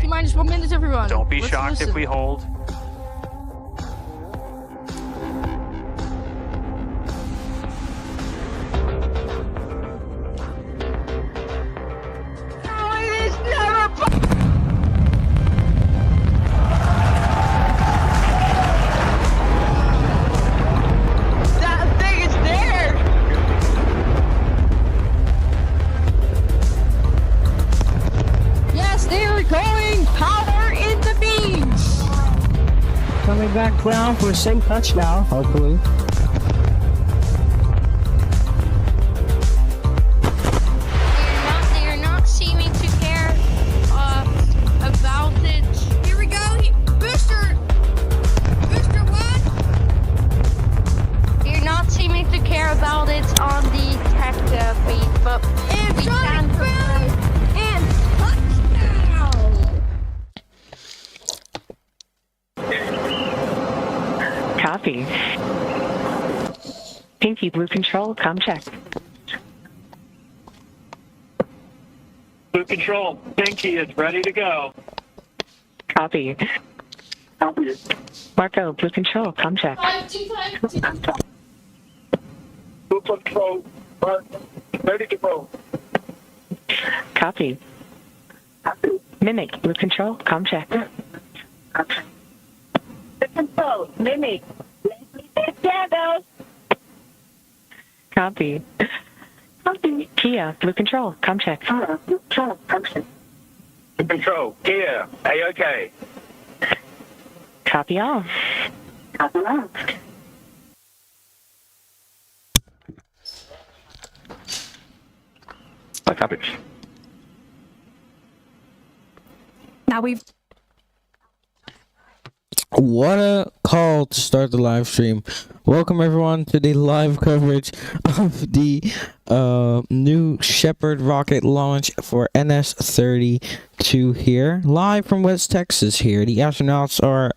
T-minus 1 minute, everyone. Don't be Let's shocked listen. if we hold. Coming back down for a safe touchdown, hopefully. They are not seeming to care about it. Here we go. Booster 1. They're not seeming to care about it on the tech feed, but And we Johnny can. Brown and touchdown. Copy. Pinky Blue Control, com check. Blue Control, Pinky is ready to go. Copy. Copy. Marco, Blue Control, com check. Blue Control, ready to go. Copy. Mimic, Blue Control, com check. Control, Mimic. Shadows. Copy. Copy. Kia, Blue Control, com check. Blue Control, here, A-OK. Copy all. I copy. Now we've. What a call to start the live stream. Welcome everyone to the live coverage of the new Shepard rocket launch for NS-32 here. Live from West Texas here. The astronauts are,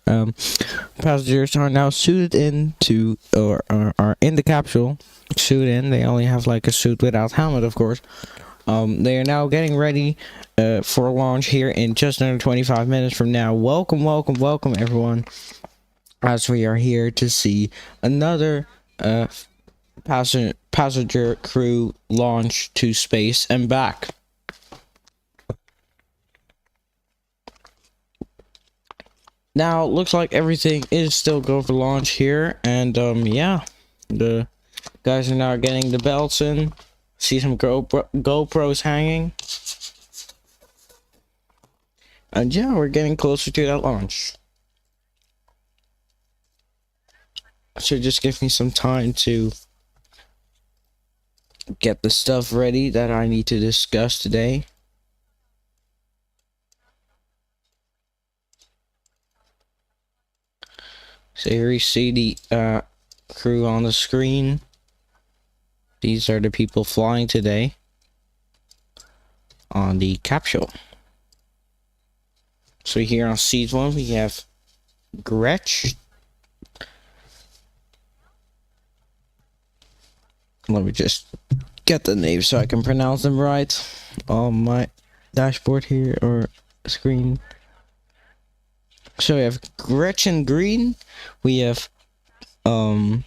passengers are now suited in to, or are in the capsule. Suited in. They only have like a suit without helmet, of course. They are now getting ready for launch here in just under 25 minutes from now. Welcome, welcome, welcome, everyone. As we are here to see another passenger crew launch to space and back. Now, looks like everything is still go for launch here. And, yeah, the guys are now getting the belts in. See some GoPros hanging. And yeah, we're getting closer to that launch. So just give me some time to get the stuff ready that I need to discuss today. So here you see the crew on the screen. These are the people flying today on the capsule. So here on seat 1 we have Gretchen. Let me just get the names so I can pronounce them right on my dashboard here or screen. So we have Gretchen Green. We have Paul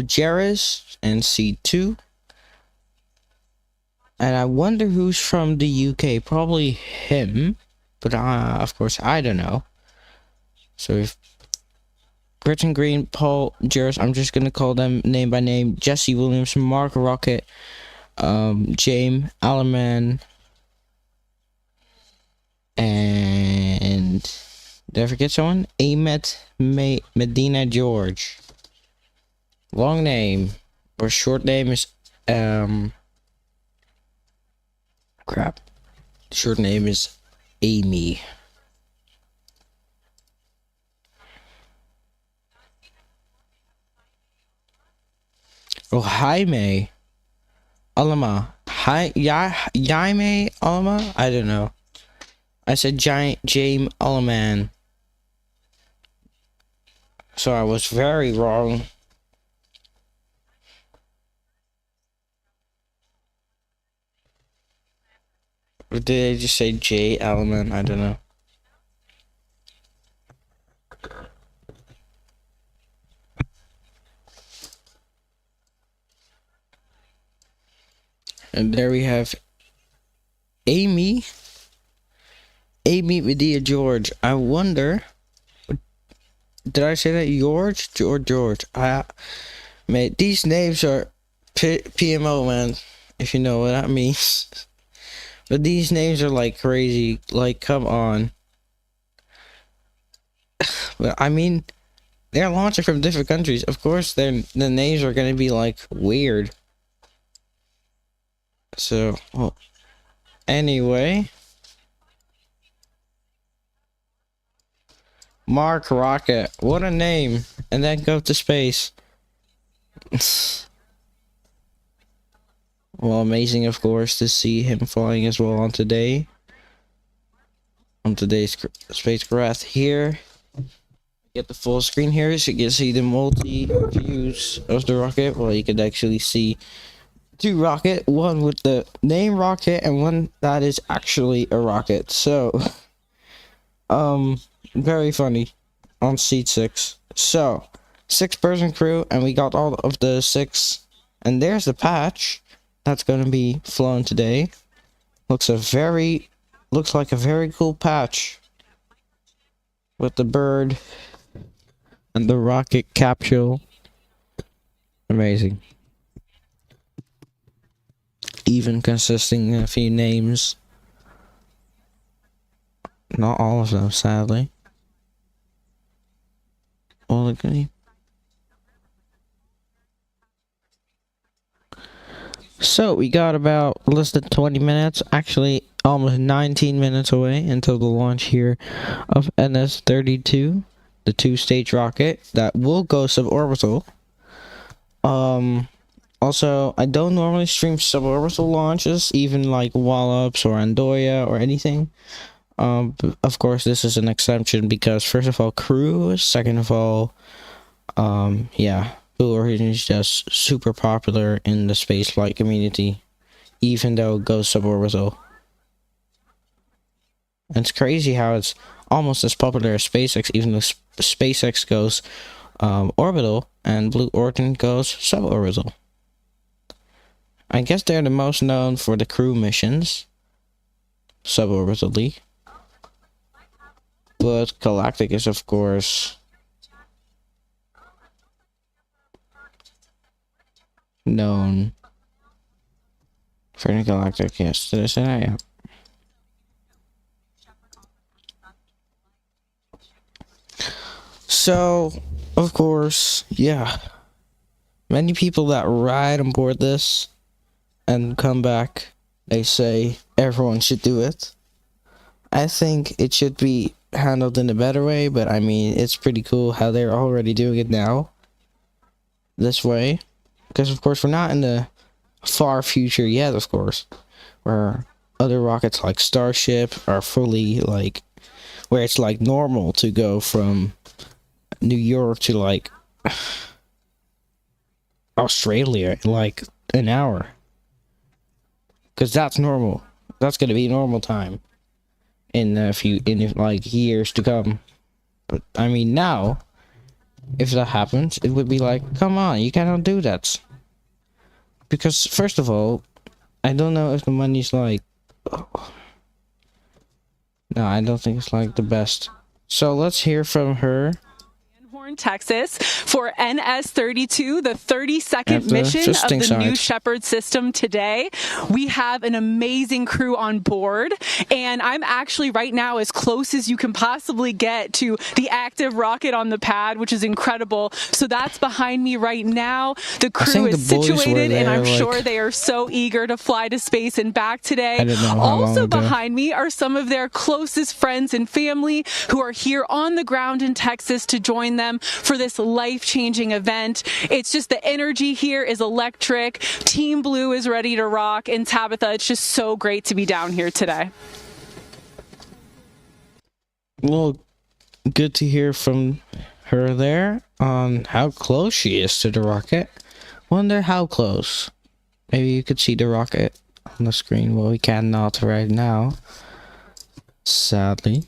Jeris and C2. And I wonder who's from the UK. Probably him. But of course I don't know. So if Gretchen Green, Paul Jeris, I'm just gonna call them name by name. Jesse Williams, Mark Rocket, Jaime Alemán, and did I forget someone? Aymette Medina Jorge. Long name or short name is crap. Short name is Amy. Oh, Jaime Alemán. Jaime Alemán? I don't know. I said Jaime Alemán. So I was very wrong. did they just say J Alemán? I don't know. And there we have Aymette Medina Jorge. I wonder, did I say that George? Mate, these names are PMO, man, if you know what that means. But these names are like crazy, like come on. But I mean, they're launching from different countries. Of course, the names are gonna be like weird. So, well, anyway, Mark Rocket, what a name, and then go to space. Well, amazing, of course, to see him flying as well on today's spacecraft here. Get the full screen here, so you can see the multi views of the rocket. Well, you can actually see two rocket, one with the name rocket and one that is actually a rocket. So very funny on seat 6. So 6-person crew, and we got all of the 6, and there's the patch that's going to be flown today. Looks like a very cool patch with the bird and the rocket capsule. Amazing. Even consisting of a few names. Not all of them, sadly. Well, okay. So, we got about less than 20 minutes, actually almost 19 minutes away until the launch here of NS-32, the 2-stage rocket that will go suborbital. Also, I don't normally stream suborbital launches, even like Wallops or Andoya or anything. Of course, this is an exception because, first of all, crew, second of all, yeah, Blue Origin is just super popular in the spaceflight community, even though it goes suborbital. And it's crazy how it's almost as popular as SpaceX, even though SpaceX goes orbital and Blue Origin goes suborbital. I guess they're the most known for the crew missions, suborbitally. But Galactic is, of course, known for the Galactic, yes, did I say that? Yeah. So, of course, yeah, many people that ride on board this and come back, they say everyone should do it. I think it should be handled in a better way, but I mean, it's pretty cool how they're already doing it now this way, because of course we're not in the far future yet, of course, where other rockets like Starship are fully like, where it's like normal to go from New York to like Australia in like an hour, because that's normal. That's gonna be normal time in like years to come. But I mean, now if that happens, it would be like, come on, you cannot do that, because first of all, I don't know if the money's like, no, I don't think it's like the best. So let's hear from her. Texas for NS-32, the 32nd mission of the new Shepard system today. We have an amazing crew on board, and I'm actually right now as close as you can possibly get to the active rocket on the pad, which is incredible. So that's behind me right now. The crew is situated, and I'm sure they are so eager to fly to space and back today. Also behind me are some of their closest friends and family who are here on the ground in Texas to join them for this life-changing event. It's just, the energy here is electric. Team Blue is ready to rock, and Tabitha, it's just so great to be down here today. Well, good to hear from her there on how close she is to the rocket. Wonder how close. Maybe you could see the rocket on the screen. Well, we cannot right now, sadly.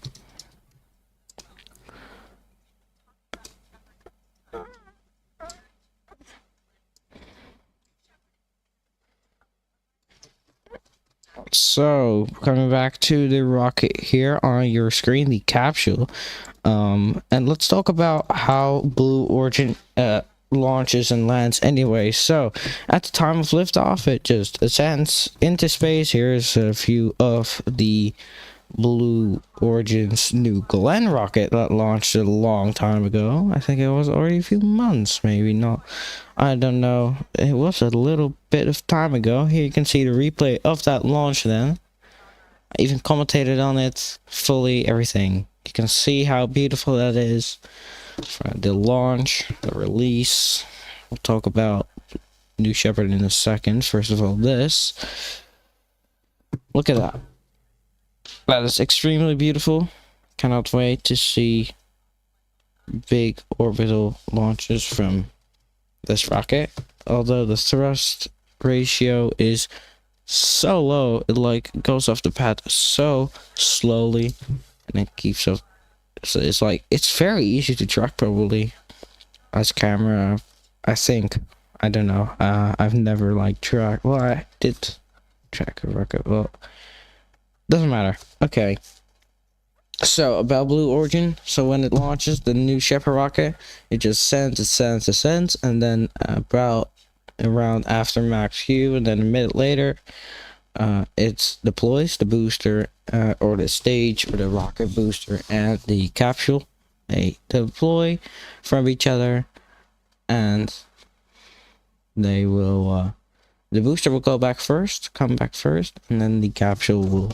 So, coming back to the rocket here on your screen, the capsule. And let's talk about how Blue Origin launches and lands anyway. So, at the time of liftoff, it just ascends into space. Here's a view of the Blue Origin's New Glenn rocket that launched a long time ago. I think it was already a few months, maybe not. I don't know. It was a little bit of time ago. Here you can see the replay of that launch then. I even commentated on it fully, everything. You can see how beautiful that is. The launch, the release. We'll talk about New Shepard in a second. First of all, this. Look at that. That is extremely beautiful. Cannot wait to see big orbital launches from this rocket. Although the thrust ratio is so low, it like goes off the pad so slowly, and it keeps up. So it's like, it's very easy to track probably as camera, I think. I don't know. I've never like tracked. Well, I did track a rocket. Well, doesn't matter. Okay. So about Blue Origin. So when it launches the New Shepard rocket, it just ascends, and then about around after max Q, and then a minute later, it deploys the booster, or the stage, or the rocket booster, and the capsule. They deploy from each other, and they will. The booster will come back first, and then the capsule will.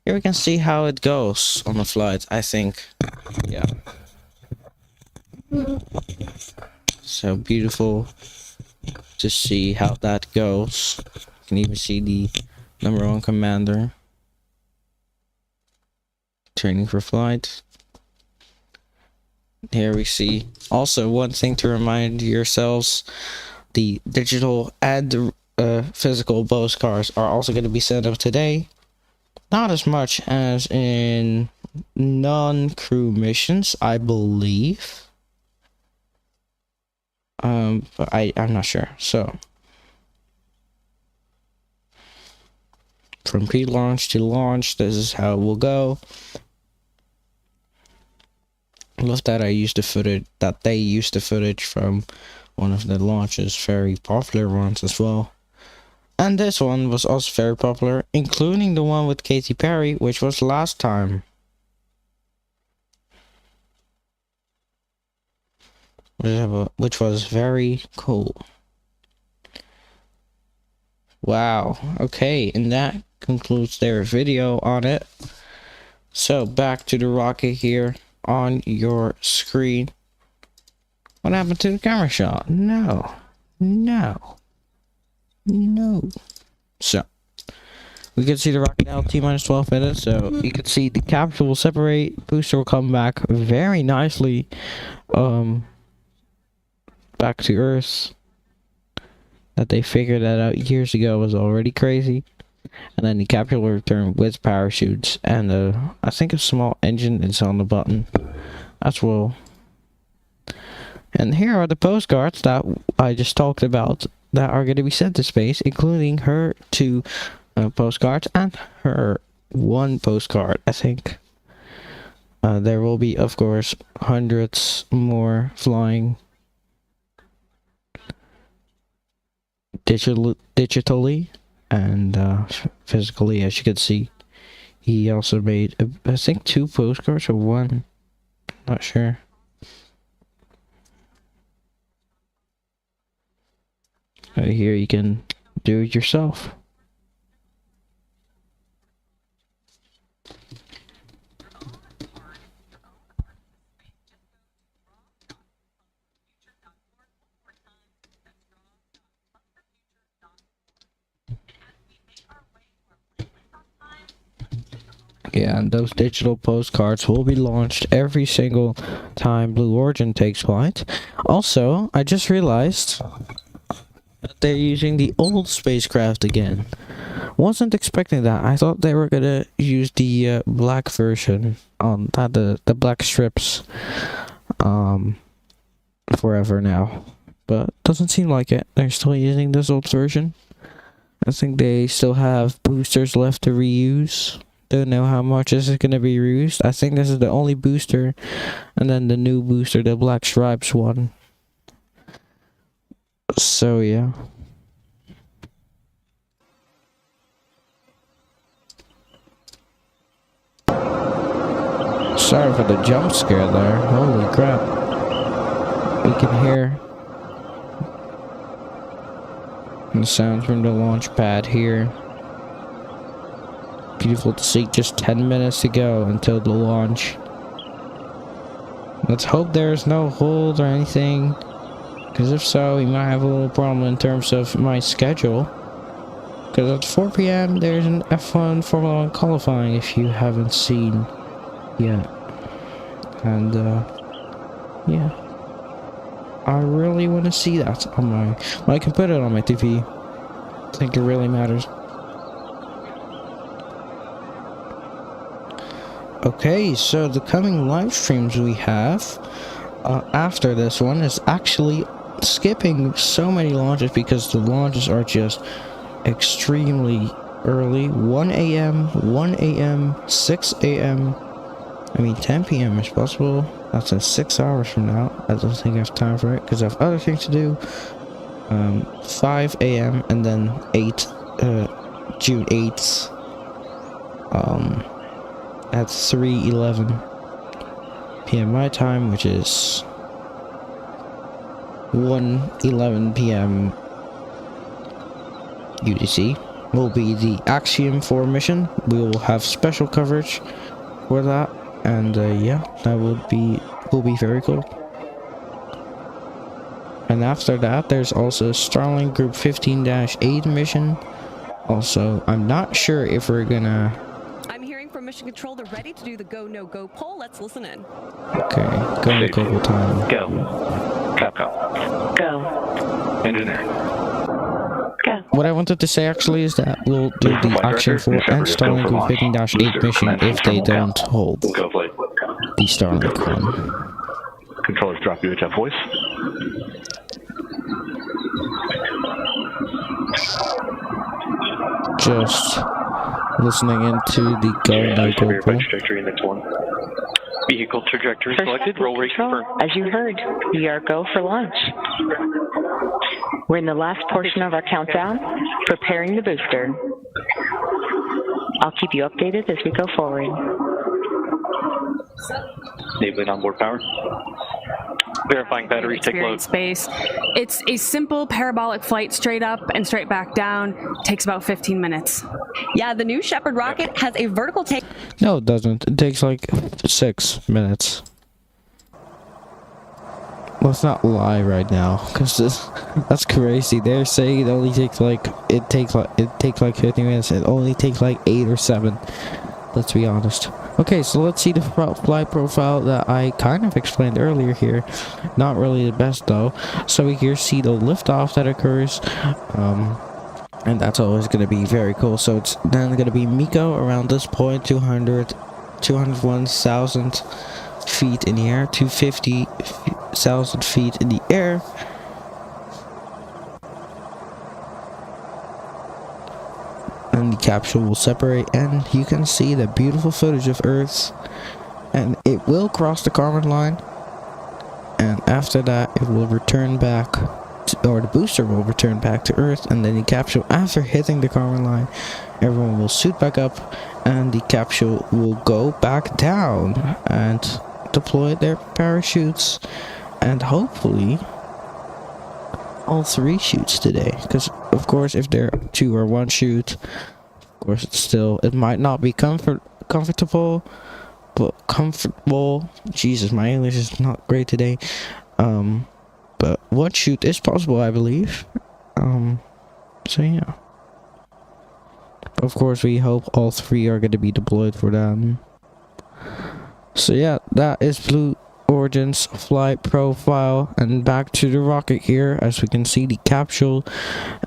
Here we can see how it goes on the flight, I think. Yeah. So beautiful to see how that goes. You can even see the #1 commander training for flight. Here we see also one thing to remind yourselves: the digital and physical postcards are also going to be sent up today. Not as much as in non-crew missions, I believe. But I'm not sure. So, from pre-launch to launch, this is how it will go. I love that they used the footage from one of the launches, very popular ones as well. And this one was also very popular, including the one with Katy Perry, which was last time. Which was very cool. Wow. Okay, and that concludes their video on it. So back to the rocket here on your screen. What happened to the camera shot? No. So we can see the rocket now T-minus 12 minutes. So you can see the capsule will separate, booster will come back very nicely back to Earth. That they figured that out years ago was already crazy. And then the capsule will return with parachutes and I think a small engine is on the button as well. And here are the postcards that I just talked about that are going to be sent to space, including her 2 postcards and her 1 postcard, I think. There will be, of course, hundreds more flying digitally and physically, as you can see. He also made, I think, 2 postcards or 1, not sure. Here you can do it yourself. Yeah, and those digital postcards will be launched every single time Blue Origin takes flight. Also, I just realized they're using the old spacecraft again. Wasn't expecting that. I thought they were gonna use the black version on the black strips forever now, but doesn't seem like it. They're still using this old version. I think they still have boosters left to reuse. Don't know how much this is gonna be reused. I think this is the only booster, and then the new booster, the black stripes one. So yeah. Sorry for the jump scare there. Holy crap. We can hear the sounds from the launch pad here. Beautiful to see. Just 10 minutes to go until the launch. Let's hope there's no hold or anything, because if so, we might have a little problem in terms of my schedule. Because at 4 p.m. there's an F1 Formula 1 qualifying if you haven't seen yet. And yeah, I really want to see that on my. I can put it on my TV. I think it really matters. Okay, so the coming live streams we have after this one is actually skipping so many launches because the launches are just extremely early. 1 a.m., 1 a.m., 6 a.m. I mean 10 p.m. is possible. That's in 6 hours from now. I don't think I have time for it because I have other things to do. 5 a.m. and then June 8th. At 3:11 p.m. my time, which is 1:11 p.m. UTC, will be the Axiom 4 mission. We will have special coverage for that, and yeah, that will be very cool. And after that, there's also Starlink Group 15-8 mission. Also, I'm not sure if we're gonna. From Mission Control, they're ready to do the go, no go poll. Let's listen in. Okay, go no go time. Go. Capcom. Go. Engineering. Go. What I wanted to say actually is that we'll do the Action 4 and Starlink Group 15-8 mission if they don't hold Go flight. the Starlink one. Controllers drop UHF voice. Just listening into the go no go poll. Trajectory next one. Vehicle trajectory selected. Roll rate confirmed. As you heard, we are go for launch. We're in the last portion of our countdown, preparing the booster. I'll keep you updated as we go forward. Enabling onboard power. Verifying batteries take load. Space. It's a simple parabolic flight straight up and straight back down. Takes about 15 minutes. Yeah, the new Shepard rocket has a vertical take. No, it doesn't. It takes like 6 minutes. Let's not lie right now, because that's crazy. They're saying it only takes like 15 minutes. It only takes like 8 or 7. Let's be honest. Okay, so let's see the flight profile that I kind of explained earlier here. Not really the best though. So we here see the liftoff that occurs, and that's always going to be very cool. So it's then going to be MECO around this point, 201,000 feet in the air, 250,000 feet in the air. And the capsule will separate, and you can see the beautiful footage of Earth, and it will cross the Kármán line, and after that it will return back to, or the booster will return back to Earth, and then the capsule, after hitting the Kármán line, everyone will suit back up, and the capsule will go back down and deploy their parachutes, and hopefully all 3 shoots today, because of course if they're 2 or 1 shoot, of course it might not be comfortable, but comfortable. Jesus, my English is not great today. But 1 shoot is possible, I believe. So yeah, of course we hope all 3 are going to be deployed for them. So yeah, that is origins, flight profile, and back to the rocket here. As we can see the capsule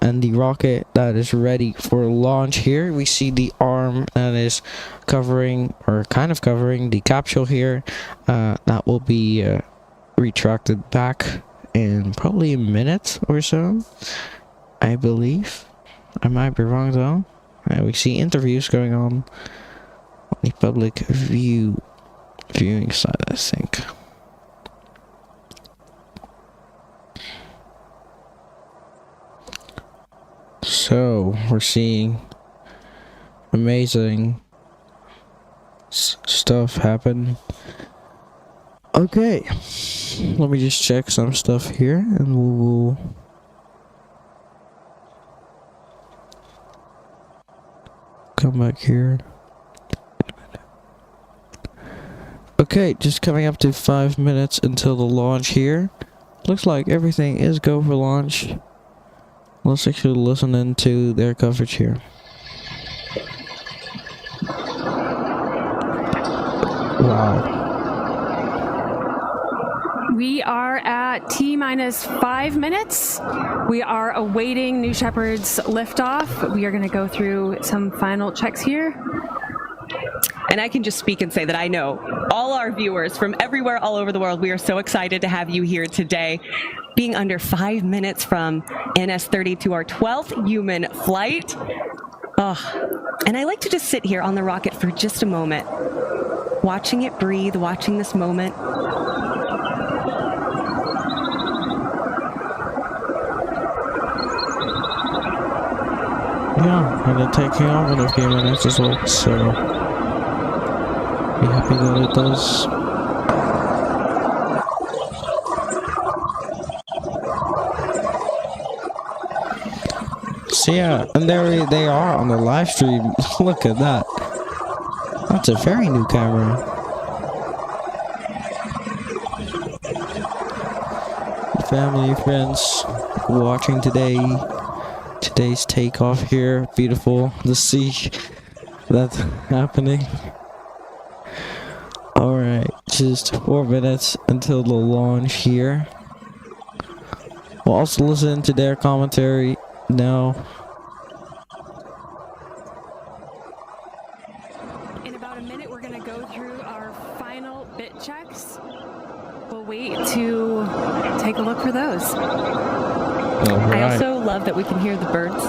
and the rocket that is ready for launch here. We see the arm that is covering, or kind of covering, the capsule here. That will be retracted back in probably a minute or so, I believe. I might be wrong though. We see interviews going on the public viewing side, I think. So we're seeing amazing stuff happen. Okay, let me just check some stuff here and we will come back here. Okay, just coming up to 5 minutes until the launch here. Looks like everything is go for launch. Let's actually listen into their coverage here. Wow. We are at T-minus 5 minutes. We are awaiting New Shepard's liftoff. We are going to go through some final checks here. And I can just speak and say that I know all our viewers from everywhere all over the world, we are so excited to have you here today. Being under 5 minutes from NS-32, our 12th human flight. Oh, and I like to just sit here on the rocket for just a moment, watching it breathe, watching this moment. Yeah, and they're taking off in a few minutes as well, so be happy that it does. So yeah, and there they are on the live stream. Look at that. That's a very new camera. Family, friends watching today's takeoff here. Beautiful to see that happening. Alright, just 4 minutes until the launch here. We'll also listen to their commentary now. In about a minute, we're going to go through our final bit checks. We'll wait to take a look for those. I also love that we can hear the birds.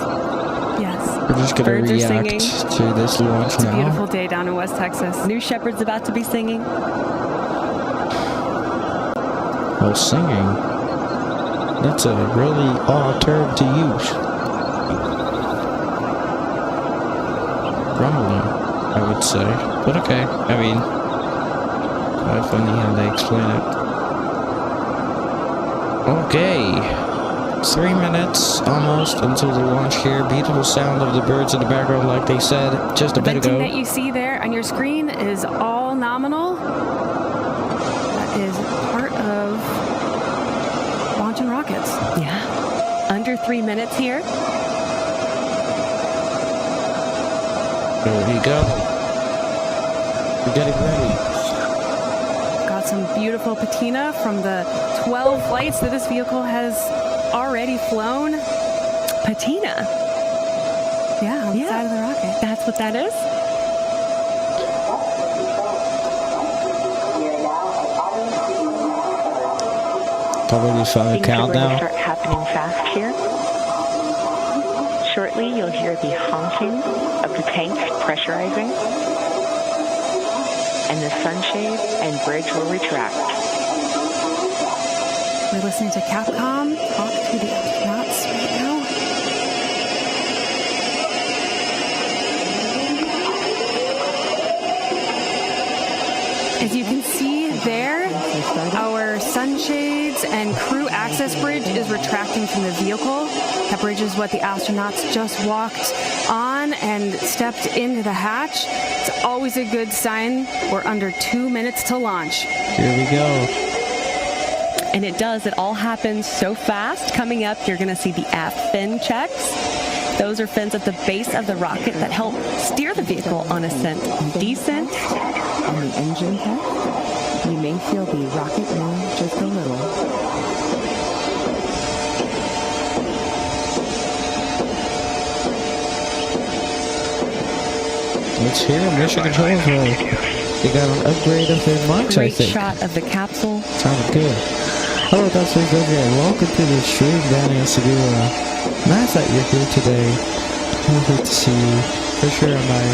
Yes. We're just gonna Birds are react singing. to this launch It's a now. beautiful day down in West Texas. New Shepard's about to be singing. Oh, singing. That's a really odd term to use. Grumbling, I would say. But okay, I mean, quite funny how they explain it. Okay. 3 minutes almost until the launch here. Beautiful sound of the birds in the background, like they said just a bit The venting ago. that you see there on your screen is all nominal. That is part of launching rockets. Yeah. Under 3 minutes here. There you go. We're getting ready. Got some beautiful patina from the 12 flights that this vehicle has already flown. Patina. Yeah, on the side of the rocket. That's what that is? Probably found a Things are going to countdown. start happening fast here. Shortly, you'll hear the honking of the tanks pressurizing, and the sunshade and bridge will retract. We're listening to Capcom talk to the astronauts right now. As you can see there, our sunshades and crew access bridge is retracting from the vehicle. That bridge is what the astronauts just walked on and stepped into the hatch. It's always a good sign. We're under 2 minutes to launch. Here we go. And it does. It all happens so fast. Coming up, you're going to see the aft fin checks. Those are fins at the base of the rocket that help steer the vehicle on ascent and descent. On the engine test, You may feel the rocket move just a little. Let's hear mission control as well. They got an upgrade of their mics, I Great think. shot of the capsule. Sounded good. Hello, ThatSpaceDogeGuy. Welcome to the stream. Danny has to do nice that you're here today. Lovely to see you. For sure on my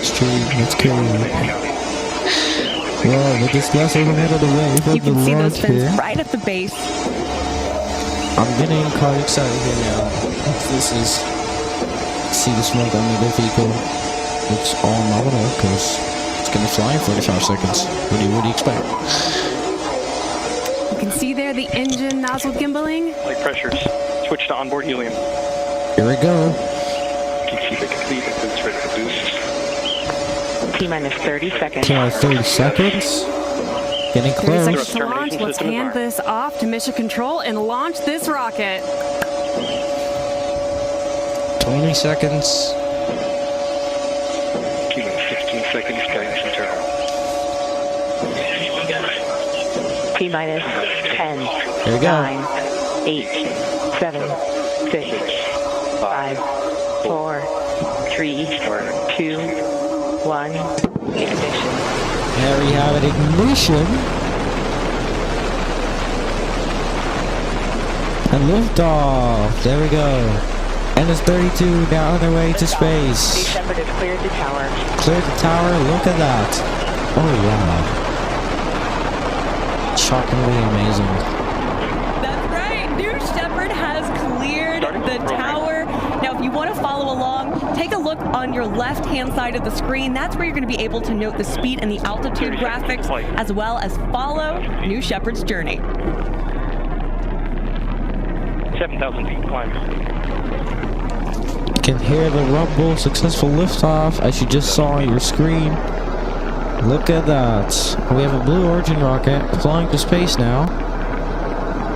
stream. That's cool. Well, with this glass overhead of the way, You can see those fins here. right at the base. I'm getting quite excited here now. This is... See the smoke under the vehicle. It's all nominal because it's going to fly in 45 seconds. What do you expect? You can see there the engine nozzle gimbaling. Light pressures. Switch to onboard helium. Here we go. Keep it complete and boost ready for boost. T-minus 30 seconds. 30 seconds. Getting 30 close. seconds to launch. Let's hand this off to mission control and launch this rocket. 20 seconds. 15 seconds, guidance internal. T-minus 10, There we go. 9, 8, 7, 6, 5, 4, 3, 2, 1. Ignition. There we have it. Ignition. And liftoff. There we go. NS-32 now on their way to space. Shepard has cleared the tower. Cleared the tower. Look at that. Oh, wow. Shockingly amazing. That's right. New Shepard has cleared the tower. Now, if you want to follow along, take a look on your left-hand side of the screen. That's where you're going to be able to note the speed and the altitude graphics, as well as follow New Shepard's journey. 7,000 feet climb. You can hear the rumble. Successful liftoff, as you just saw on your screen. Look at that. We have a Blue Origin rocket flying to space now.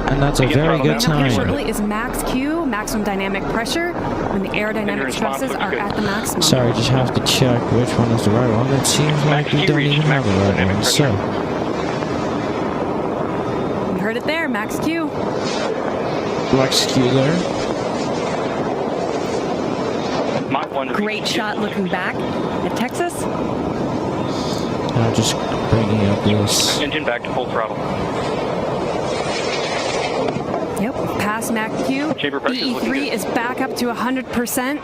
And that's a very good Now, here time. shortly is max Q, maximum dynamic pressure, when the aerodynamic stresses are at the maximum. Sorry, just have to check which one is the right one. It seems like we don't even have the right one. So, You heard it there, max Q. Max Q there. Mach 1. Great shot looking back at Texas. I'm just bringing up this. Engine back to full throttle. Yep, past max Q. Chamber pressure is looking BE3 good. is back up to 100%.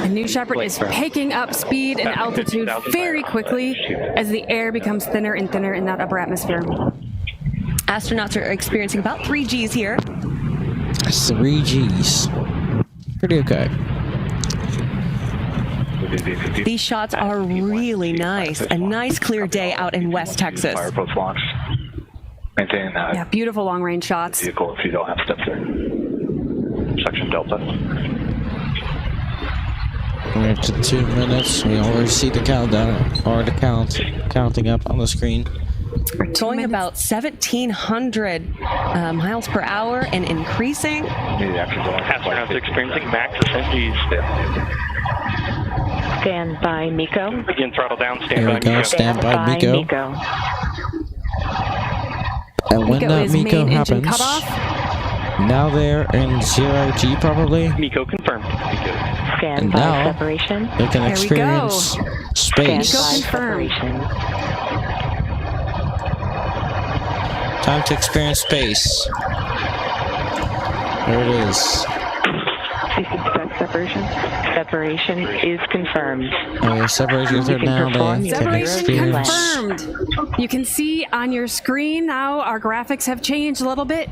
And New Shepard is picking up speed and altitude very quickly as the air becomes thinner and thinner in that upper atmosphere. Astronauts are experiencing about 3 Gs here. 3 Gs. Pretty okay. These shots are really nice. A nice clear day out in West Texas. Fire post launch. Maintain Yeah, beautiful long range shots. vehicle if you don't have steps there. Section Delta. We're to 2 minutes. We already see the countdown, or the counting up on the screen. Going about 1,700 miles per hour and increasing. Astronauts experiencing max ascent Gs. Stand by, Miko. Begin throttle down, stand Here by we go. Miko. Stand by, Miko. Miko. And when that is Miko main engine happens, cutoff. now they're in 0 G probably. Miko confirmed. Stand And by now- separation. They can There we experience go. space. Stand by confirmed. separation. Time to experience space. There it is. Expect separation. Separation is confirmed. Okay, separation is You can now. perform They your can Separation experience. confirmed. You can see on your screen now our graphics have changed a little bit.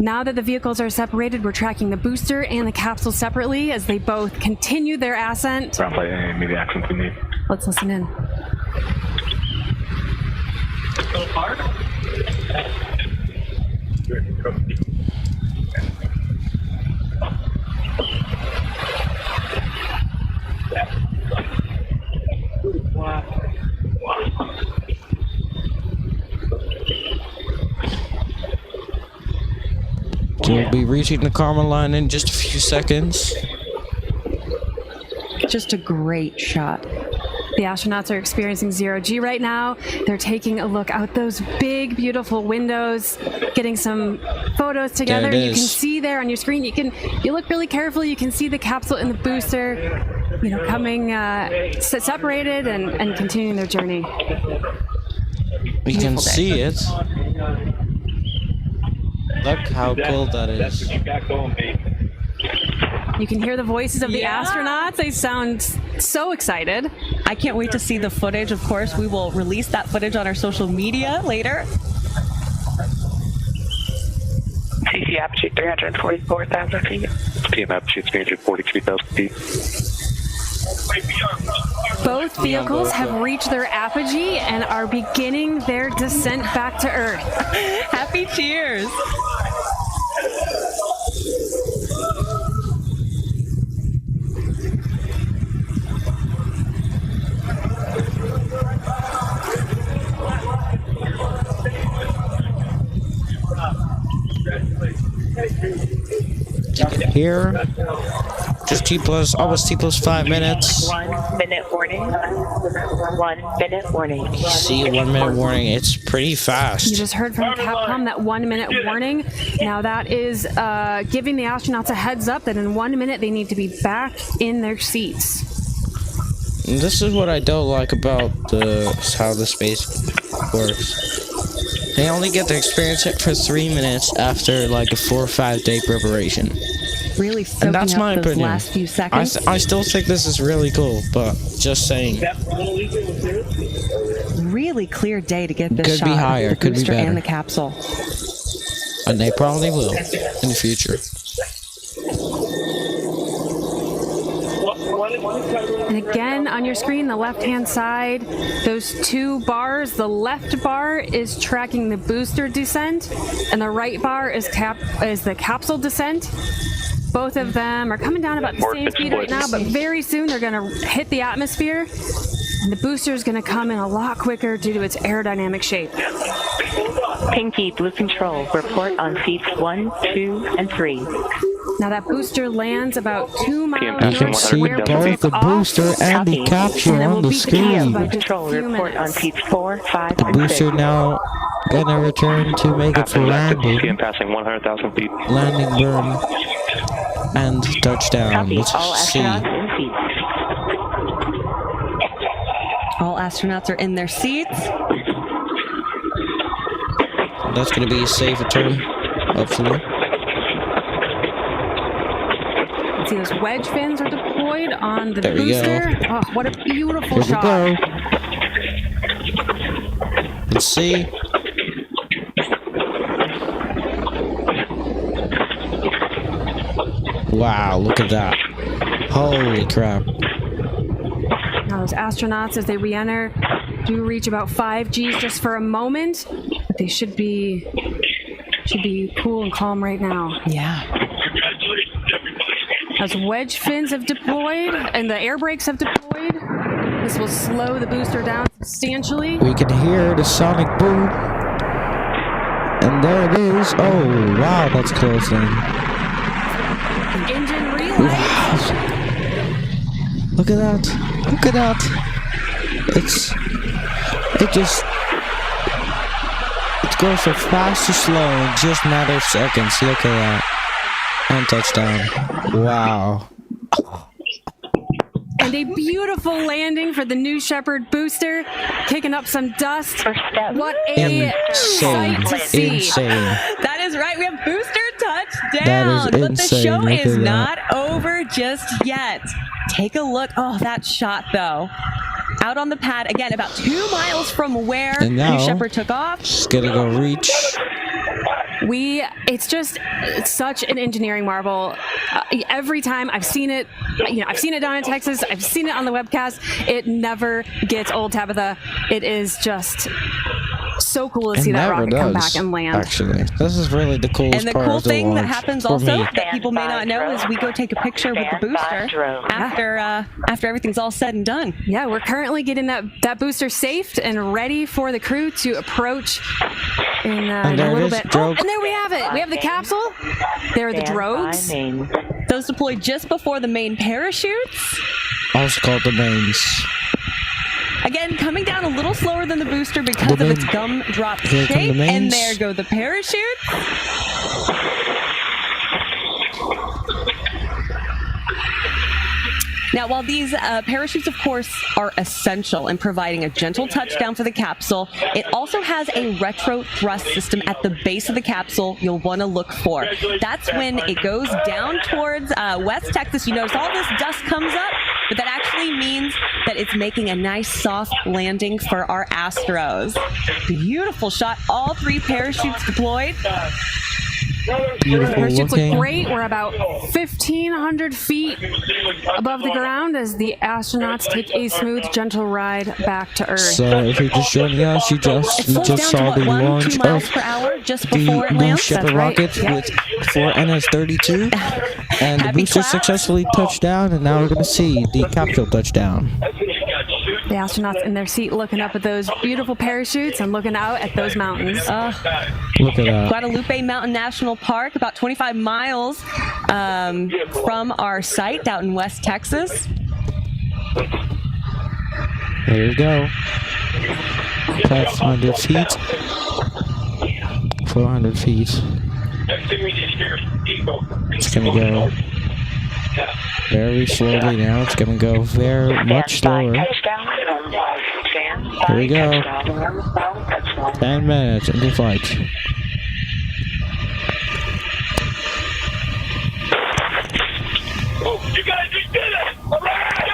Now that the vehicles are separated, we're tracking the booster and the capsule separately as they both continue their ascent. Ground flight, any immediate accents we need. Let's listen in. We'll be reaching the Karma line in just a few seconds. Just a great shot. The astronauts are experiencing zero-G right now. They're taking a look out those big, beautiful windows, getting some photos together. You can see there on your screen, you look really carefully, you can see the capsule and the booster, coming separated and continuing their journey. We can see it. Look how cool that is. You can hear the voices of the astronauts. They sound so excited. I can't wait to see the footage. Of course, we will release that footage on our social media later. CC apogee 344,000 feet. PM apogee 343,000 feet. Both vehicles have reached their apogee and are beginning their descent back to Earth. Happy cheers! Here, just almost T plus 5 minutes. 1 minute warning. 1 minute warning. You see, 1 minute warning. It's pretty fast. You just heard from Capcom that 1 minute warning. Now that is giving the astronauts a heads up that in 1 minute they need to be back in their seats. And this is what I don't like about how the space works. They only get to experience it for 3 minutes after like a 4 or 5 day preparation. Really soaking and that's my up those opinion. last few seconds. I still think this is really cool, but just saying. Really clear day to get this Could shot be higher, of the could be booster better. and the capsule. And they probably will in the future. And again, on your screen, the left-hand side, those two bars, the left bar is tracking the booster descent, and the right bar is the capsule descent. Both of them are coming down about the same speed right now, but very soon they're going to hit the atmosphere, and the booster is going to come in a lot quicker due to its aerodynamic shape. Pinky, Blue Control, report on seats 1, 2, and 3. Now that booster lands about 2 miles You can north see of where both it's the off. booster and the capsule And it on will the be screen. by Blue just a Control, few report on minutes. seats 4, 5, The and booster 6. now gonna return to make it for landing. PM passing 100,000 feet. Landing burn and touchdown. Copy. Let's All see. astronauts in seats. All astronauts are in their seats. That's gonna be a safe return, hopefully. See, those wedge fins are deployed on the There we go. booster. Oh, what a beautiful Here we shot. go. Let's see. Wow, look at that. Holy crap. Now those astronauts, as they re-enter, do reach about 5 Gs just for a moment, but they should be cool and calm right now. Yeah. As wedge fins have deployed and the air brakes have deployed, this will slow the booster down substantially. We can hear the sonic boom. And there it is. Oh, wow, that's close then. Engine relays. Look at that. Look at that. It goes from fast to slow in just a matter of seconds. Look at that. And touchdown. Wow. And a beautiful landing for the new Shepard booster, kicking up some dust. What a sight to see. Insane. That is right. We have booster touchdown. That is but the insane. show Look is at not over just yet. Take a look. Oh, that shot, though. Out on the pad, again, about 2 miles from where And now, New Shepard took off. It's gonna go reach. It's such an engineering marvel. Every time I've seen it, I've seen it down in Texas, I've seen it on the webcast, it never gets old, Tabitha. It is just so cool to see that rocket come back and land. Actually, this is really the coolest And the part cool of the thing that launch happens for also me. that people may not know is we go take a picture with the booster after everything's all said and done. Yeah, we're currently getting that booster safed and ready for the crew to approach in a little bit. Oh, and there we have it. We have the capsule. There are the drogues. Those deployed just before the main parachutes. Also called the mains. again, coming down a little slower than the booster because of its gumdrop shape. And there go the parachutes. Now, while these parachutes, of course, are essential in providing a gentle touchdown for the capsule, it also has a retro thrust system at the base of the capsule you'll want to look for. That's when it goes down towards West Texas. You notice all this dust comes up, but that actually means that it's making a nice soft landing for our Astros. Beautiful shot. All 3 parachutes deployed. Beautiful Parachutes looking. look great. We're about 1,500 feet above the ground as the astronauts take a smooth, gentle ride back to Earth. So if you're just joining us, you just saw the launch of the new Shepard rocket with 4 NS-32, and the booster successfully touched down, and now we're going to see the capsule touchdown. The astronauts in their seat looking up at those beautiful parachutes and looking out at those mountains. Look at that. Guadalupe Mountain National Park, about 25 miles from our site out in West Texas. There we go. 500 feet. 400 feet. It's gonna go very slowly now. It's gonna go very much slower. Here we go. 10 minutes into flight.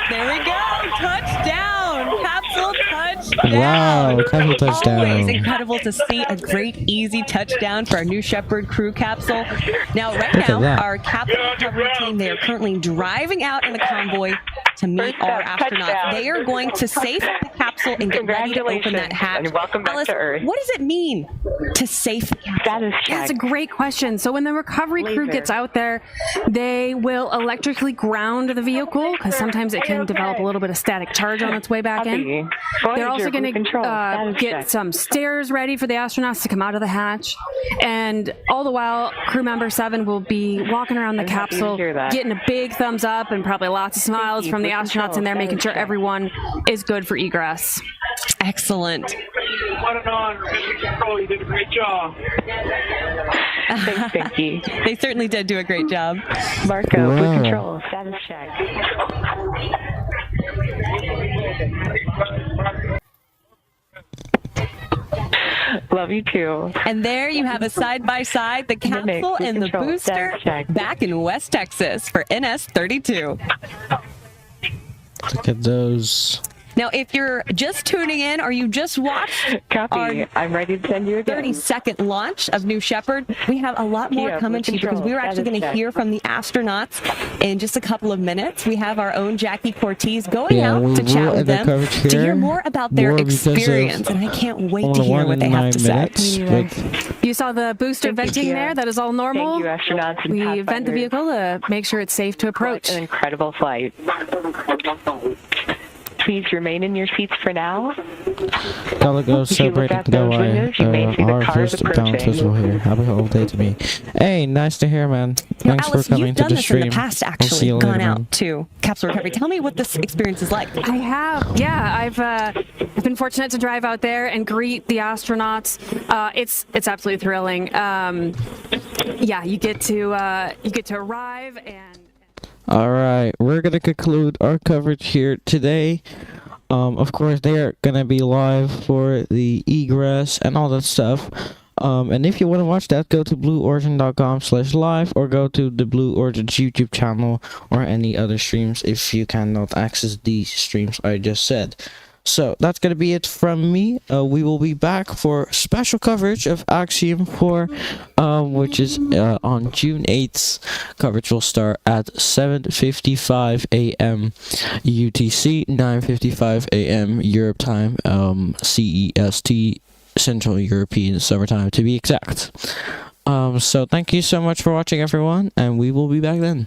There we go. Touchdown. Capsule touchdown. Wow, capsule touchdown. Always incredible to see a great, easy touchdown for our new Shepard crew capsule. Now, right now, our capsule recovery team, they are currently driving out in a convoy to meet our astronauts. They are going to safe the capsule and get ready to open that hatch. And welcome back Alice, to Earth. what does it mean to safe the capsule? Status check. That's a great question. So when the recovery crew gets out there, they will electrically ground the vehicle because sometimes it can develop a little bit of static charge on its way back in. They're also going to get some stairs ready for the astronauts to come out of the hatch. And all the while, crew member 7 will be walking around the capsule, getting a big thumbs up and probably lots of smiles from the astronauts in there, making sure everyone is good for egress. Excellent. What an honor. Mr. Control, you did a great job. Thanks, Vicky. They certainly did do a great job. Marco, Wow. Blue Control, status check. Love you too. And there you have a side-by-side, the capsule and the booster back in West Texas for NS-32. Look at those. Now, if you're just tuning in or you just watched Copy. I'm ready to send you again. 30-second launch of New Shepard, we have a lot more coming to you because we were actually going to hear from the astronauts in just a couple of minutes. We have our own Jackie Cortez going out to chat with them to hear more about their experience, and I can't wait to hear what they have to say. You saw the booster venting there. That is all normal. Thank you, astronauts. And We vent the vehicle to make sure it's safe to approach. An incredible flight. Please remain in your seats for now. Galago celebrating our first talent festival here. Happy whole day to me. Hey, nice to hear, man. Thanks Alice, for coming you've to done the this stream. in the past, I'll actually, see you gone later, out man. to capsule recovery. Tell me what this experience is like. I have, yeah. I've been fortunate to drive out there and greet the astronauts. It's absolutely thrilling. Yeah, you get to arrive and. All right, we're gonna conclude our coverage here today. Of course, they are gonna be live for the egress and all that stuff. And if you want to watch that, go to blueorigin.com/live or go to the Blue Origin's YouTube channel or any other streams if you cannot access these streams I just said. So that's gonna be it from me. We will be back for special coverage of Axiom 4, which is on June 8th. Coverage will start at 7:55 a.m. UTC, 9:55 a.m. Europe time, CEST, Central European Summertime to be exact. So thank you so much for watching, everyone, and we will be back then.